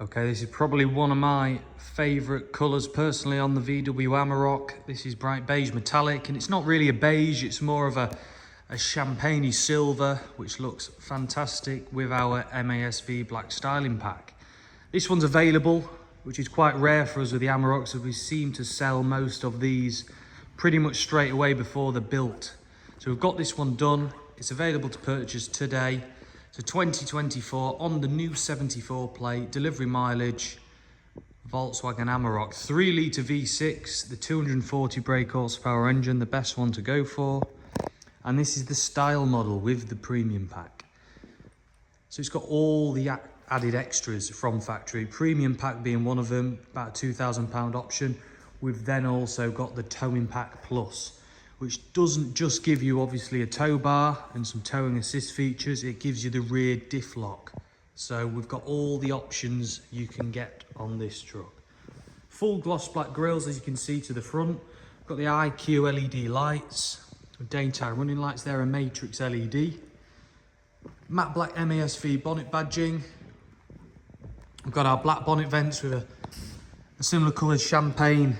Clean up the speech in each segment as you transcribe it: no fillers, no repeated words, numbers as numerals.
Okay, this is probably one of my favourite colours personally on the VW Amarok. This is Bright Beige Metallic, and it's not really a beige, it's more of a champagne silver, which looks fantastic with our MASV black styling pack. This one's available, which is quite rare for us with the Amaroks, as we seem to sell most of these pretty much straight away before they're built. So we've got this one done. It's available to purchase today. So 2024 on the new 74 plate, delivery mileage, Volkswagen Amarok, 3 litre V6, the 240 brake horsepower engine, the best one to go for. And this is the style model with the premium pack. So it's got all the added extras from factory, premium pack being one of them, about a £2,000 option. We've then also got the towing pack plus, which doesn't just give you obviously a tow bar and some towing assist features, it gives you the rear diff lock. So we've got all the options you can get on this truck. Full gloss black grills, as you can see to the front. Got the IQ LED lights, daytime running lights there, a matrix LED. Matte black MASV bonnet badging. We've got our black bonnet vents with a similar coloured champagne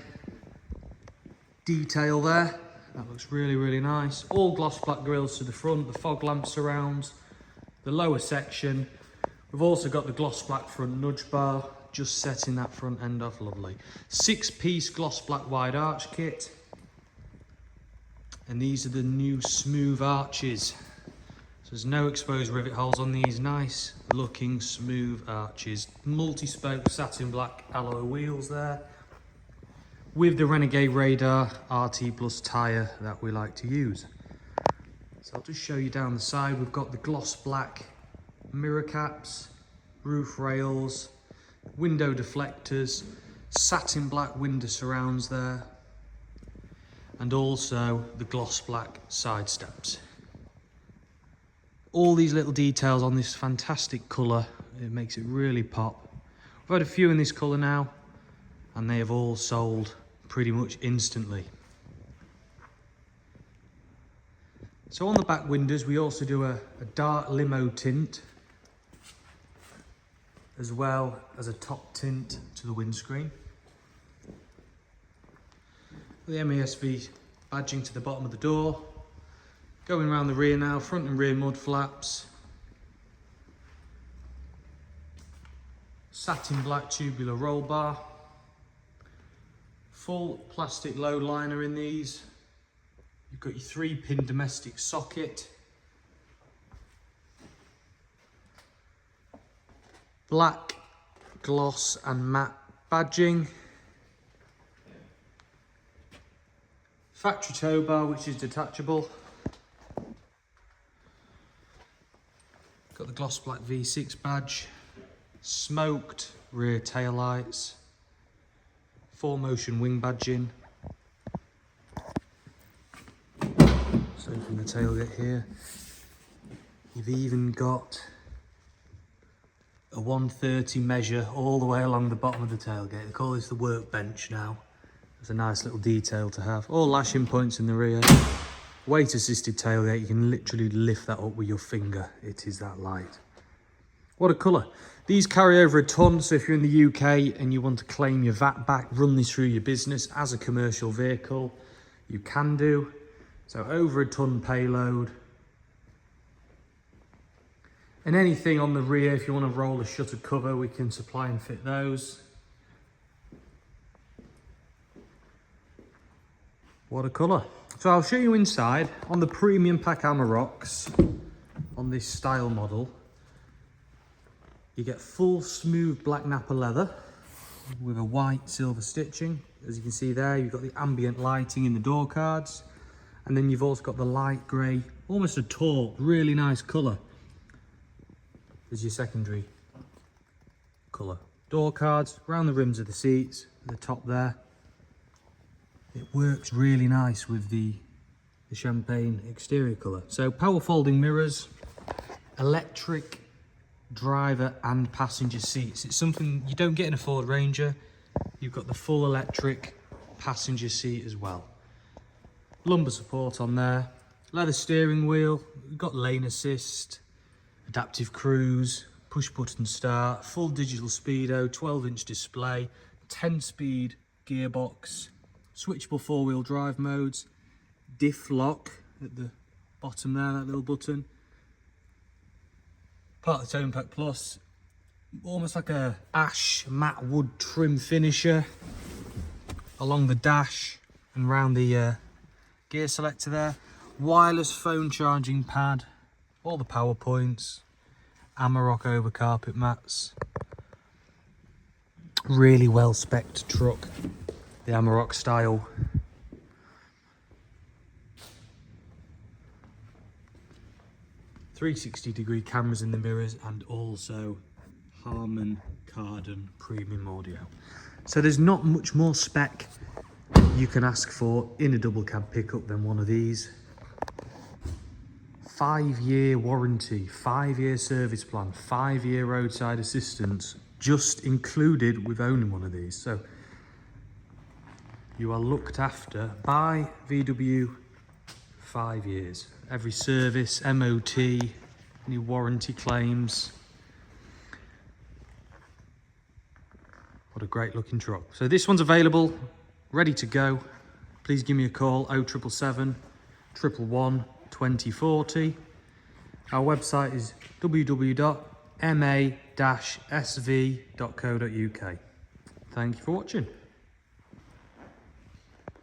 detail there. That looks really, really nice. All gloss black grills to the front, the fog lamp surrounds, the lower section. We've also got the gloss black front nudge bar, just setting that front end off, lovely. 6-piece gloss black wide arch kit. And these are the new smooth arches. So there's no exposed rivet holes on these, nice looking smooth arches. Multi-spoke satin black alloy wheels there, with the Renegade Radar RT Plus tyre that we like to use. So I'll just show you down the side. We've got the gloss black mirror caps, roof rails, window deflectors, satin black window surrounds there, and also the gloss black side steps. All these little details on this fantastic colour, it makes it really pop. We've had a few in this colour now, and they have all sold pretty much instantly. So on the back windows we also do a dark limo tint, as well as a top tint to the windscreen. The MASV badging to the bottom of the door. Going around the rear now, front and rear mud flaps. Satin black tubular roll bar. Full plastic low liner in these. You've got your 3-pin domestic socket. Black gloss and matte badging. Factory tow bar, which is detachable. Got the gloss black V6 badge. Smoked rear tail lights. 4MOTION wing badging. So from the tailgate here, you've even got a 130 measure all the way along the bottom of the tailgate. They call this the workbench now. It's a nice little detail to have. All lashing points in the rear. Weight assisted tailgate, you can literally lift that up with your finger. It is that light. What a colour. These carry over a tonne, so if you're in the UK and you want to claim your VAT back, run this through your business as a commercial vehicle, you can do. So over a tonne payload. And anything on the rear, if you want to roll a shutter cover, we can supply and fit those. What a colour. So I'll show you inside on the premium pack Amaroks on this style model. You get full smooth black Napa leather with a white silver stitching. As you can see there, you've got the ambient lighting in the door cards. And then you've also got the light grey, almost a taupe, really nice colour. There's your secondary colour. Door cards, around the rims of the seats, at the top there. It works really nice with the champagne exterior colour. So power folding mirrors, electric driver and passenger seats. It's something you don't get in a Ford Ranger. You've got the full electric passenger seat as well. Lumbar support on there. Leather steering wheel. We've got lane assist, adaptive cruise, push button start, full digital speedo, 12-inch display, 10-speed gearbox, switchable 4-wheel drive modes, diff lock at the bottom there, that little button. Part of the Tone Pack Plus, almost like a ash matte wood trim finisher along the dash and round the gear selector there. Wireless phone charging pad, all the power points, Amarok over carpet mats. Really well spec'd truck, the Amarok style. .360-degree cameras in the mirrors, and also Harmon Kardon Premium audio. So there's not much more spec you can ask for in a double cab pickup than one of these. 5-year warranty, 5-year service plan, 5-year roadside assistance, just included with owning one of these. So you are looked after by VW 5 years. Every service, MOT, any warranty claims. What a great looking truck. So this one's available, ready to go. Please give me a call, 0777 111 2040. Our website is www.ma-sv.co.uk. Thank you for watching.